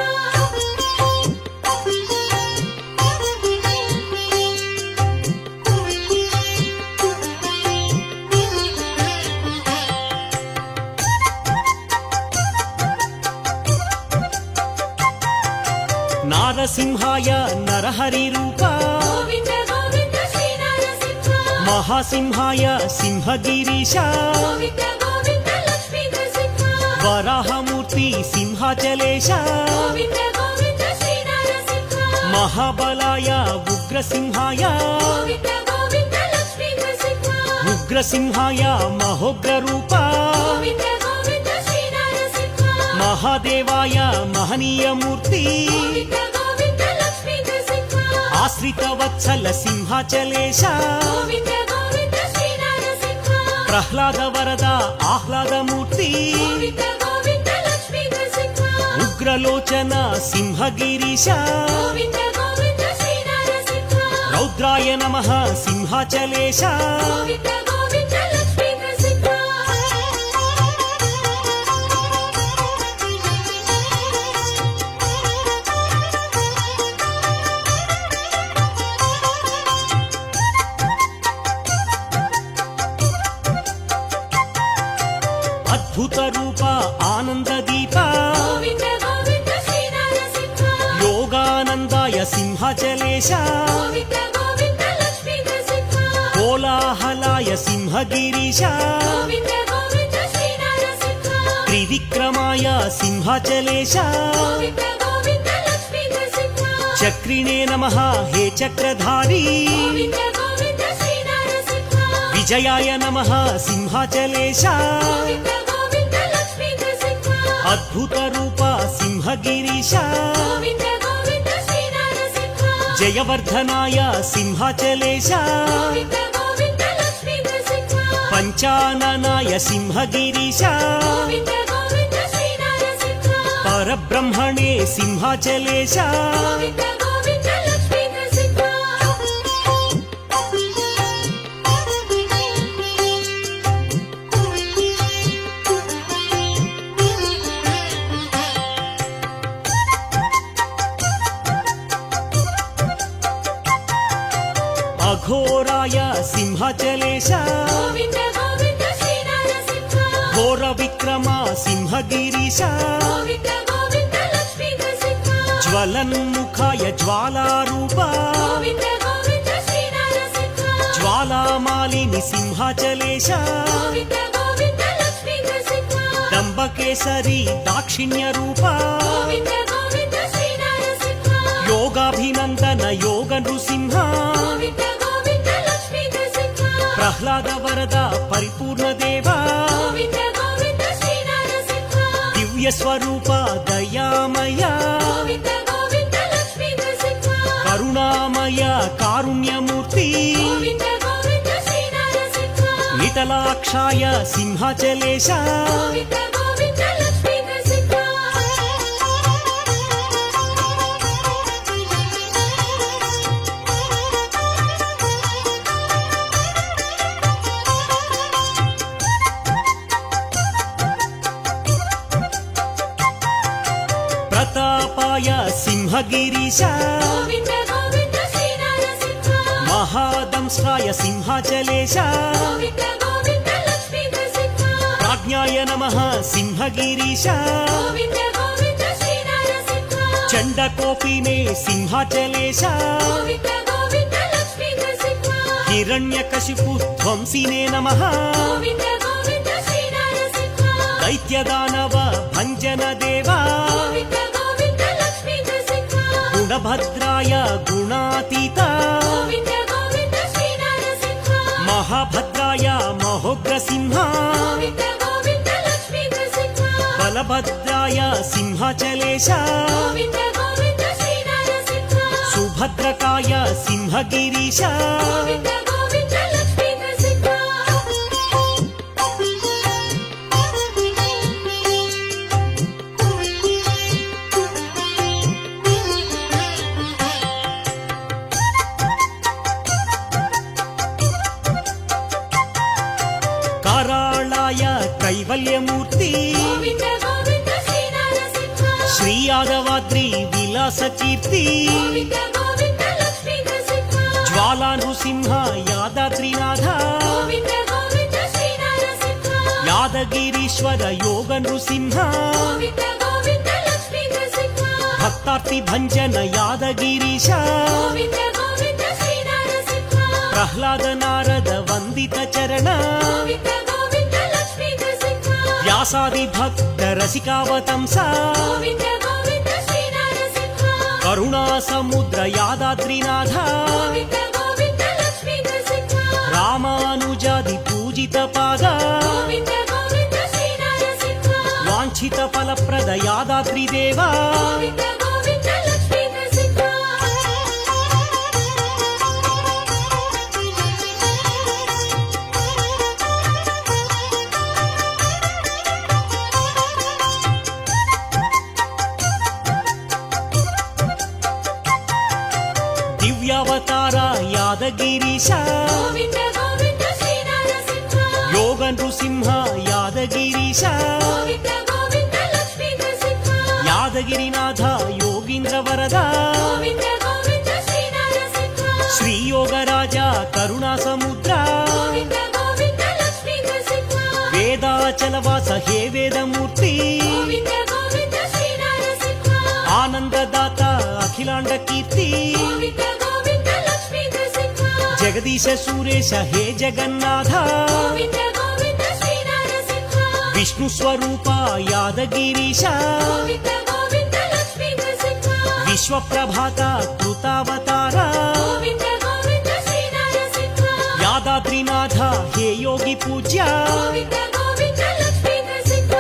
నారసింహాయ నరహరి రూప గోవింద గోవింద శ్రీ నరసింహ మహాసింహాయ సింహగిరీశ గోవింద గోవింద లక్ష్మీ నరసింహ వరాహమూర్తి సింహాచలేశ గోవింద గోవింద శ్రీ నరసింహ మహాబలాయ ఉగ్రసింహాయ గోవింద గోవింద లక్ష్మీ నరసింహ ఉగ్రసింహాయ మహోగ్ర రూప గోవింద గోవింద శ్రీ నరసింహ మహాదేవాయ మహనీయమూర్తి గోవింద గోవింద లక్ష్మీ నరసింహ ఆశ్రిత వత్సల సింహాచలేశ గోవింద గోవింద శ్రీ నరసింహ ప్రహ్లాద వరద ఆహ్లాదమూర్తి గోవింద గోవింద లక్ష్మీ నరసింహ ఉగ్రలోచన సింహగిరీశ గోవింద గోవింద శ్రీ నరసింహ రౌద్రాయ నమః సింహాచలేశ గోవింద గోవింద లక్ష్మీ నరసింహ అద్భుత రూప ఆనంద దీప గోవింద గోవింద శ్రీ నరసింహ యోగానందాయ సింహాచలేశ గోవింద గోవింద లక్ష్మీ నరసింహ కోలాహలాయ సింహగిరీశ గోవింద గోవింద శ్రీ నరసింహ త్రివిక్రమాయ సింహాచలేశ గోవింద గోవింద లక్ష్మీ నరసింహ చక్రిణే నమః హే చక్రధారీ గోవింద గోవింద శ్రీ నరసింహ విజయాయ నమః సింహాచలేశ గోవింద గోవింద లక్ష్మీ నరసింహ అద్భుత రూప సింహగిరీశ గోవింద గోవింద శ్రీ నరసింహ జయవర్ధనాయ సింహాచలేశ గోవింద గోవింద లక్ష్మీ నరసింహ పంచాననాయ సింహగిరీశ గోవింద గోవింద శ్రీ నరసింహ పరబ్రహ్మణే సింహాచలేశ గోవింద గోవింద లక్ష్మీ నరసింహ అఘోరాయ సింహాచలేశ గోవింద గోవింద శ్రీ నరసింహ ఘోర విక్రమ సింహగిరీశ గోవింద గోవింద లక్ష్మీ నరసింహ జ్వలన్ముఖాయ జ్వాలారూప గోవింద గోవింద శ్రీ నరసింహ జ్వాలామాలిని సింహాచలేశ గోవింద గోవింద లక్ష్మీ నరసింహ దంబక కేసరి దాక్షిణ్య రూప గోవింద గోవింద శ్రీ నరసింహ యోగాభినందన యోగ నృసింహ గోవింద గోవింద లక్ష్మీ నరసింహ ప్రహ్లాద వరద పరిపూర్ణ దేవ గోవింద గోవింద శ్రీ నరసింహ దివ్య స్వరూప దయామయ గోవింద గోవింద లక్ష్మీ నరసింహ కరుణామయ కారుణ్యమూర్తి గోవింద గోవింద శ్రీ నరసింహ విఠలాక్షాయ సింహాచలేశ గోవింద గోవింద లక్ష్మీ నరసింహ ప్రతాపాయ సింహగిరీశ గోవింద గోవింద శ్రీ నరసింహ మహాదంష్ట్రాయ సింహాచలేశ గోవింద గోవింద లక్ష్మీ నరసింహ ప్రాజ్ఞాయ నమః సింహగిరీశ గోవింద గోవింద శ్రీ నరసింహ చండకోపినే సింహాచలేశ గోవింద గోవింద లక్ష్మీ నరసింహ హిరణ్యకశిపు ధ్వంసినే నమః గోవింద గోవింద శ్రీ నరసింహ దైత్యదానవ భంజన దేవా గోవింద గోవింద లక్ష్మీ నరసింహ గుణభద్రాయ గుణాతీత గోవింద గోవింద శ్రీ నరసింహ మహాభద్రాయ మహోగ్రసింహ గోవింద గోవింద లక్ష్మీ నరసింహ బలభద్రాయ సింహాచలేశ గోవింద గోవింద శ్రీ నరసింహ సుభద్రకాయ సింహగిరీశ గోవింద గోవింద లక్ష్మీ నరసింహ కారాళాయ కైవల్యమూర్తి గోవింద గోవింద శ్రీ నరసింహ శ్రీ యాదవాద్రి విలాస కీర్తి గోవింద గోవింద లక్ష్మీ నరసింహ జ్వాలా నృసింహ యాదాద్రినాథ గోవింద గోవింద శ్రీ నరసింహ యాదగిరీశ్వర యోగ నృసింహ గోవింద గోవింద లక్ష్మీ నరసింహ భక్తార్తి భంజన యాదగిరీశ గోవింద గోవింద శ్రీ నరసింహ ప్రహ్లాద నారద వందిత చరణ గోవింద గోవింద లక్ష్మీ నరసింహ వ్యాసాది భక్త రసికావతంస గోవింద గోవింద శ్రీ నరసింహ కరుణా సముద్ర యాదాద్రినాథ గోవింద గోవింద లక్ష్మీ నరసింహ రామానుజాది పూజిత పాద గోవింద గోవింద శ్రీ నరసింహ వాంఛిత ఫలప్రద యాదాద్రి దేవా గోవింద గోవింద లక్ష్మీ నరసింహ దివ్యావతార యాదగిరీశ గోవింద గోవింద శ్రీ నరసింహ యోగ నృసింహ యాదగిరీశ గోవింద గోవింద లక్ష్మీ నరసింహ యాదగిరినాథ యోగీంద్ర వరద గోవింద గోవింద శ్రీ నరసింహ శ్రీ యోగరాజ కరుణా సముద్ర గోవింద గోవింద లక్ష్మీ నరసింహ వేదాచలవాస హే వేదమూర్తి గోవింద గోవింద శ్రీ నరసింహ ఆనందదాత అఖిలాండ కీర్తి గోవింద గోవింద లక్ష్మీ నరసింహ జగదీశ సురేశ హే జగన్నాథ గోవింద గోవింద శ్రీ నరసింహ విష్ణు స్వరూప యాదగిరీశ గోవింద గోవింద లక్ష్మీ నరసింహ విశ్వప్రభాత కృతావతార గోవింద గోవింద శ్రీ నరసింహ యాదాద్రినాథ హే యోగి పూజ్య గోవింద గోవింద లక్ష్మీ నరసింహ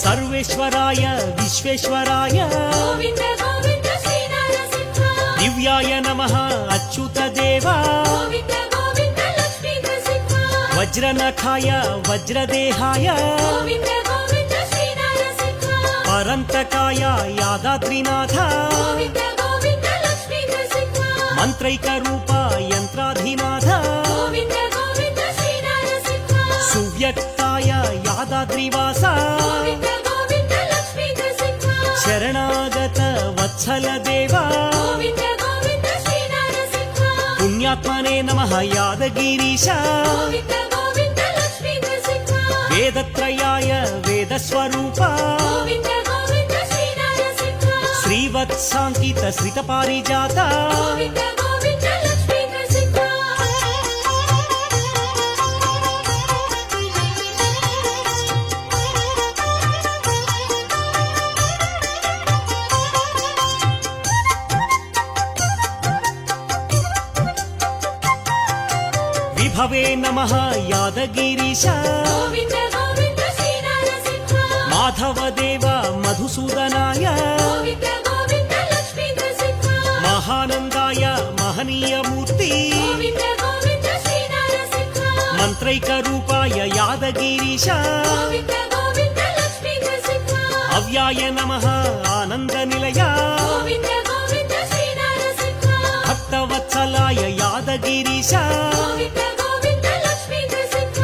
సర్వేశ్వరాయ విశ్వేశ్వరాయ గోవింద గోవింద శ్రీ నరసింహ దివ్యాయ నమః అచ్యుత దేవా గోవింద గోవింద లక్ష్మీ నరసింహ వజ్రనఖాయ వజ్రదేహాయ గోవింద గోవింద శ్రీ నరసింహ పరంతకాయ యాదాద్రినాథ గోవింద గోవింద లక్ష్మీ నరసింహ మంత్రైక రూప యంత్రాధినాథ గోవింద గోవింద శ్రీ నరసింహ సువ్యక్తాయ యాదాద్రివాస గోవింద గోవింద లక్ష్మీ నరసింహ శరణాగత వత్సల దేవా గోవింద గోవింద శ్రీ నరసింహ పుణ్యాత్మనే నమః యాదగిరీశ గోవింద గోవింద లక్ష్మీ నరసింహ వేదత్రయాయ వేద స్వరూప గోవింద గోవింద శ్రీ నరసింహ శ్రీవత్సాంకిత శ్రిత పారిజాత గోవింద గోవింద లక్ష్మీ నరసింహ విభవే నమః యాదగిరీశ గోవింద గోవింద శ్రీ నరసింహ మాధవదేవ మధుసూదనాయ గోవింద గోవింద లక్ష్మీ నరసింహ మహానందాయ మహనీయ మూర్తి గోవింద గోవింద శ్రీ నరసింహ మంత్రైక రూపాయ యాదగిరీశ గోవింద గోవింద లక్ష్మీ నరసింహ అవ్యాయ నమః ఆనంద నిలయ గోవింద గోవింద శ్రీ నరసింహ భక్తవత్సలాయ యాదగిరీశ గోవింద గోవింద లక్ష్మీ నరసింహ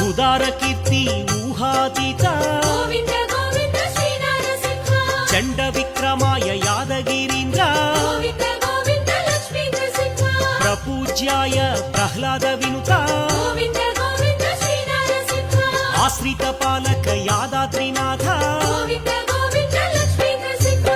ఉదార కీర్తి ఊహాతీత గోవింద గోవింద శ్రీ నరసింహ చండ విక్రమాయ యాదగిరీంద్ర గోవింద గోవింద లక్ష్మీ నరసింహ ప్రపూజ్యాయ ప్రహ్లాద వినుత గోవింద గోవింద శ్రీ నరసింహ ఆశ్రిత పాలక యాదాద్రినాథ గోవింద గోవింద లక్ష్మీ నరసింహ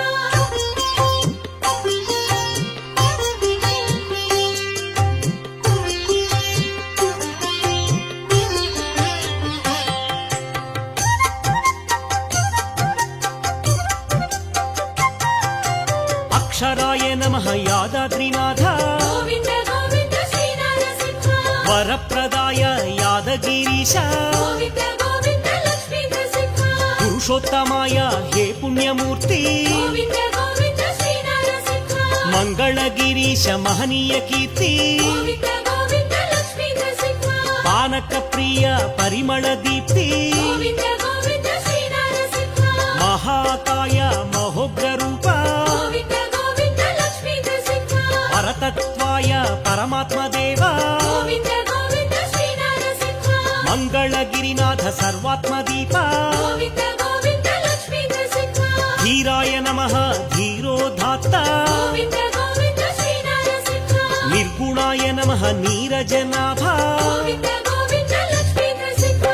అక్షరాయ నమః యాదాద్రినాథ గోవింద గోవింద శ్రీ నరసింహ వరప్రదాయ యాదగిరీశ గోవింద గోవింద లక్ష్మీ నరసింహ పురుషోత్తమాయ హే పుణ్యమూర్తి గోవింద గోవింద శ్రీ నరసింహ మంగళగిరీశ మహనీయ కీర్తి గోవింద గోవింద లక్ష్మీ నరసింహ పానక ప్రియ పరిమళ దీప్తి గోవింద గోవింద శ్రీ నరసింహ మహాకాయ మహోగ్ర రూప గోవింద గోవింద లక్ష్మీ నరసింహ పరతత్వాయ పరమాత్మ దేవ గోవింద గోవింద శ్రీ నరసింహ మంగళగిరినాథ సర్వాత్మ దీప గోవింద గోవింద లక్ష్మీ నరసింహ ధీరాయ నమః ధీరోధాత్త గోవింద గోవింద శ్రీ నరసింహ నిర్గుణాయ నమః నీరజనాభ గోవింద గోవింద లక్ష్మీ నరసింహ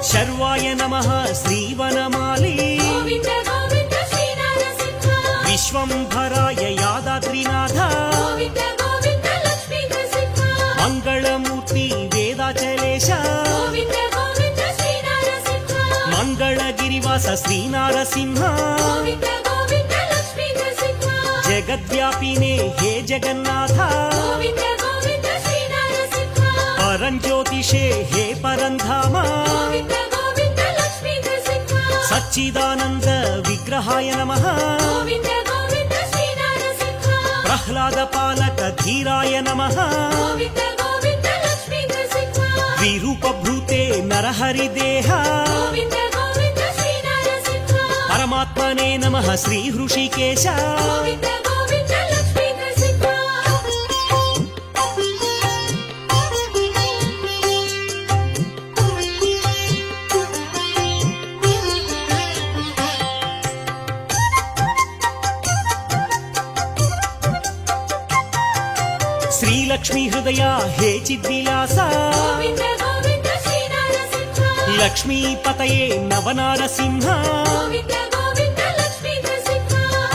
శర్వాయ నమః శ్రీవనమాలి గోవింద గోవింద శ్రీ నరసింహ విశ్వంభరాయ యాదాద్రినాథ గోవింద గోవింద లక్ష్మీ నరసింహ మంగళమూర్తి వేదాచలేశ గోవింద గోవింద శ్రీ నరసింహ మంగళగిరివాస శ్రీనారసింహ గోవింద గోవింద లక్ష్మీ నరసింహ జగద్వ్యాపినే హే జగన్నాథ గోవింద గోవింద శ్రీ నరసింహ పరంజ్యోతిషే హే పరంధామ గోవింద గోవింద లక్ష్మీ నరసింహ సచ్చిదానంద విగ్రహాయ నమః గోవింద గోవింద శ్రీ నరసింహ ప్రహ్లాద పాలక ధీరాయ నమః గోవింద గోవింద లక్ష్మీ నరసింహ విరూపభృతే నరహరి దేహ గోవింద గోవింద శ్రీ నరసింహ పరమాత్మనే నమః శ్రీ హృషికేశ గోవింద గోవింద లక్ష్మీ నరసింహ శ్రీలక్ష్మీ హృదయ హే చిద్విలాస గోవింద గోవింద శ్రీ నరసింహ లక్ష్మీపతయే నవనారసింహ గోవింద గోవింద లక్ష్మీ నరసింహ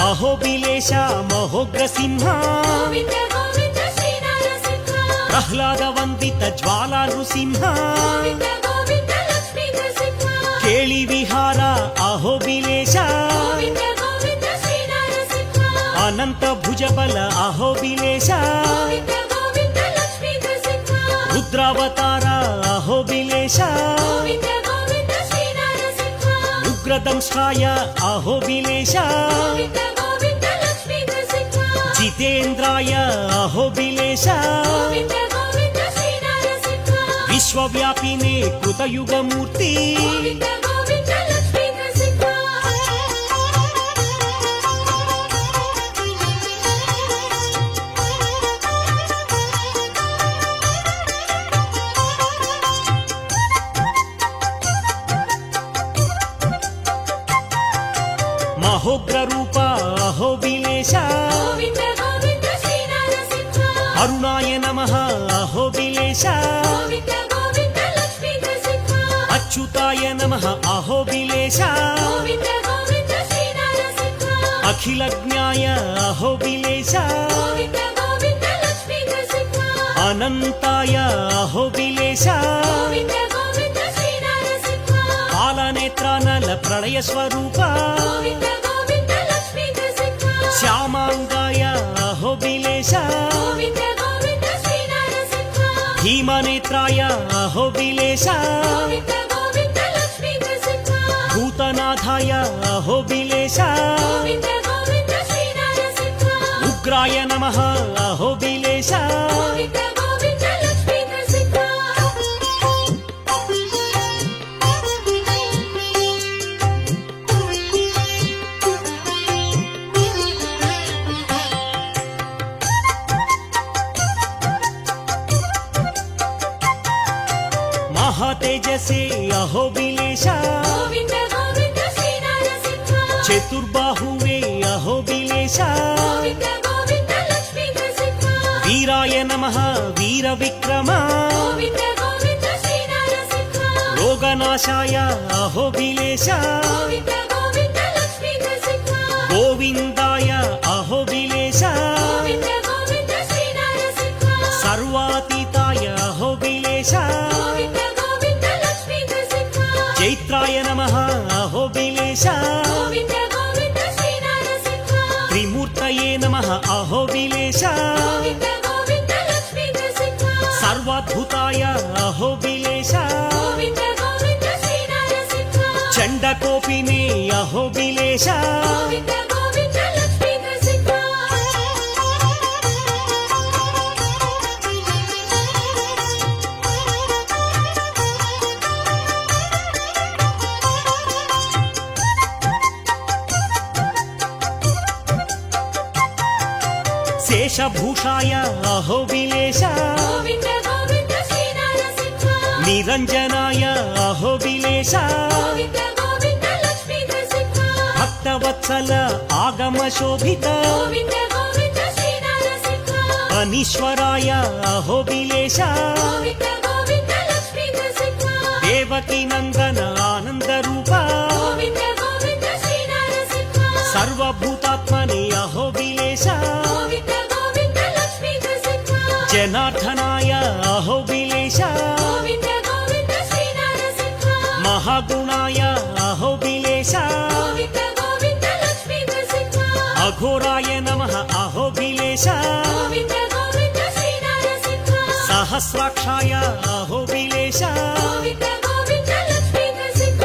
అహోబిలేశ మహోగ్రసింహ గోవింద గోవింద శ్రీ నరసింహ ప్రహ్లాద వందిత జ్వాలా నృసింహ గోవింద గోవింద లక్ష్మీ నరసింహ కేళి విహార అహోబిలేశ గోవింద గోవింద శ్రీ నరసింహ అనంత భుజబల అహోబిలేశ గోవింద గోవింద లక్ష్మీ నరసింహ రుద్రావతార అహోబిలేశ గోవింద గోవింద శ్రీ నరసింహ ఉగ్రదంష్ట్రాయ అహోబిలేశ గోవింద గోవింద లక్ష్మీ నరసింహ జితేంద్రాయ అహోబిలేశ గోవింద గోవింద శ్రీ నరసింహ విశ్వవ్యాపినే కృతయుగమూర్తి గోవింద గోవింద లక్ష్మీ నరసింహ అహోగ్ర రూప అహోబిలేశ గోవింద గోవింద శ్రీ నరసింహ అరుణాయ నమః అహోబిలేశ గోవింద గోవింద లక్ష్మీ నరసింహ అచ్యుతాయ నమః అహోబిలేశ గోవింద గోవింద శ్రీ నరసింహ అఖిలజ్ఞాయ అహోబిలేశ గోవింద గోవింద లక్ష్మీ నరసింహ అనంతాయ అహోబిలేశ గోవింద గోవింద శ్రీ నరసింహ కాలనేత్రానల ప్రళయ స్వరూప గోవింద గోవింద లక్ష్మీ నరసింహ శ్యామాంగాయ అహోబిలేశ గోవింద గోవింద శ్రీ నరసింహ భీమనేత్రాయ అహోబిలేశ గోవింద గోవింద లక్ష్మీ నరసింహ భూతనాథాయ అహోబిలేశ గోవింద గోవింద శ్రీ నరసింహ ఉగ్రాయ నమః అహోబిలేశ గోవింద గోవింద లక్ష్మీ నరసింహ మహాతేజసే అహోబిలేశ గోవింద గోవింద శ్రీ నరసింహ చతుర్బాహువే అహోబిలేశ గోవింద గోవింద లక్ష్మీ నరసింహ వీరాయ నమః వీర విక్రమ గోవింద గోవింద శ్రీ నరసింహ రోగనాశాయ అహోబిలేశ గోవింద గోవింద లక్ష్మీ నరసింహ గోవిందాయ అహోబిలేశ గోవింద గోవింద శ్రీ నరసింహ సర్వాతీతాయ అహోబిలేశ గోవింద గోవింద లక్ష్మీ నరసింహ చైత్రాయ నమః అహోబిలేశ గోవింద గోవింద శ్రీ నరసింహ త్రిమూర్తయే నమః అహోబిలేశ గోవింద గోవింద లక్ష్మీ నరసింహ సర్వాద్భుతాయ అహోబిలేశ గోవింద గోవింద శ్రీ నరసింహ చండకోపినే అహోబిలేశ గోవింద గోవింద లక్ష్మీ నరసింహ శేషభూషాయ అహోబిలేశ గోవింద గోవింద శ్రీ నరసింహ నిరంజనాయ అహోబిలేశ గోవింద గోవింద లక్ష్మీ నరసింహ భక్తవత్సల ఆగమ శోభిత గోవింద గోవింద శ్రీ నరసింహ అనీశ్వరాయ అహోబిలేశ గోవింద గోవింద లక్ష్మీ నరసింహ దేవకీ నందన ఆనంద రూప గోవింద గోవింద శ్రీ నరసింహ సర్వభూతాత్మని అహోబిలేశ గోవింద గోవింద లక్ష్మీ నరసింహ జనార్దనాయ అహోబిలేశ గోవింద గోవింద శ్రీ నరసింహ మహాగుణాయ అహోబిలేశ గోవింద గోవింద లక్ష్మీ నరసింహ అఘోరాయ నమః అహోబిలేశ గోవింద గోవింద శ్రీ నరసింహ సహస్రాక్షాయ అహోబిలేశ గోవింద గోవింద లక్ష్మీ నరసింహ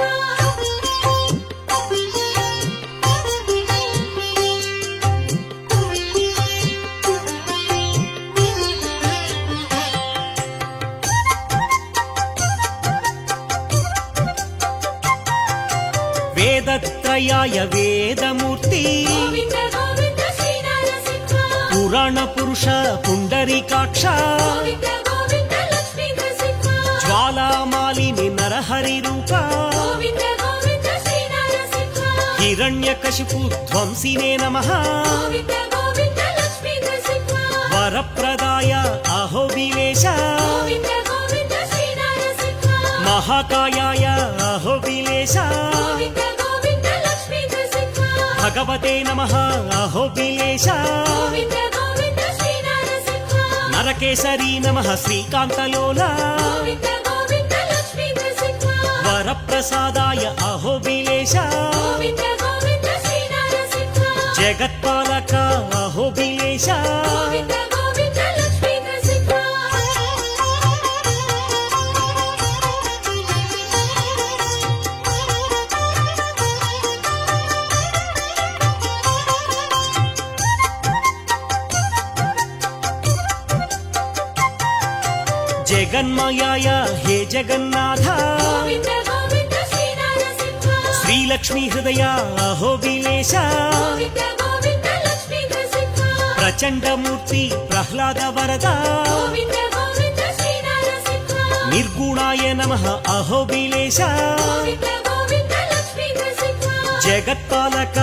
వేదత్రయాయ వేదమూర్తి గోవింద గోవింద శ్రీ నరసింహ పురాణ పురుష పుండరీకాక్ష గోవింద గోవింద లక్ష్మీ నరసింహ జ్వాలామాలిని నరహరి రూప గోవింద గోవింద శ్రీ నరసింహ హిరణ్యకశిపు ధ్వంసినే నమః గోవింద గోవింద లక్ష్మీ నరసింహ వరప్రదాయ అహోబిలేశ గోవింద గోవింద శ్రీ నరసింహ మహాకాయాయ అహోబిలేశ గోవింద గోవింద లక్ష్మీ నరసింహ భగవతే నమః అహోబిలేశ గోవింద గోవింద శ్రీ నరసింహ నరకేసరీ నమః శ్రీకాంతలోల గోవింద గోవింద లక్ష్మీ నరసింహ వరప్రసాదాయ అహోబిలేశ గోవింద గోవింద శ్రీ నరసింహ జగత్పాలక అహోబిలేశ గోవింద గోవింద లక్ష్మీ నరసింహ జగన్మయాయ హే జగన్నాథ గోవింద గోవింద శ్రీ నరసింహ శ్రీలక్ష్మీ హృదయ అహోబిలేశ గోవింద గోవింద లక్ష్మీ నరసింహ ప్రచండమూర్తి ప్రహ్లాద వరద గోవింద గోవింద శ్రీ నరసింహ నిర్గుణాయ నమః అహోబిలేశ గోవింద గోవింద లక్ష్మీ నరసింహ జగత్పాలక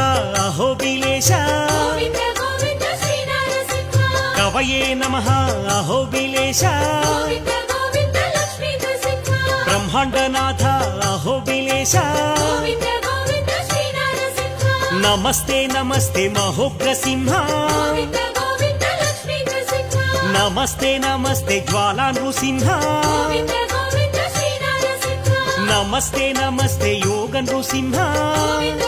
అహోబిలేశ గోవింద గోవింద శ్రీ నరసింహ కవయే నమః అహోబిలేశ గోవింద గోవింద లక్ష్మీ నరసింహ బ్రహ్మాండనాథ అహోబిలేశ గోవింద గోవింద శ్రీ నరసింహ నమస్తే నమస్తే మహోగ్రసింహ గోవింద గోవింద లక్ష్మీ నరసింహ నమస్తే నమస్తే జ్వాలా నృసింహ గోవింద గోవింద శ్రీ నరసింహ నమస్తే నమస్తే యోగ నృసింహ గోవింద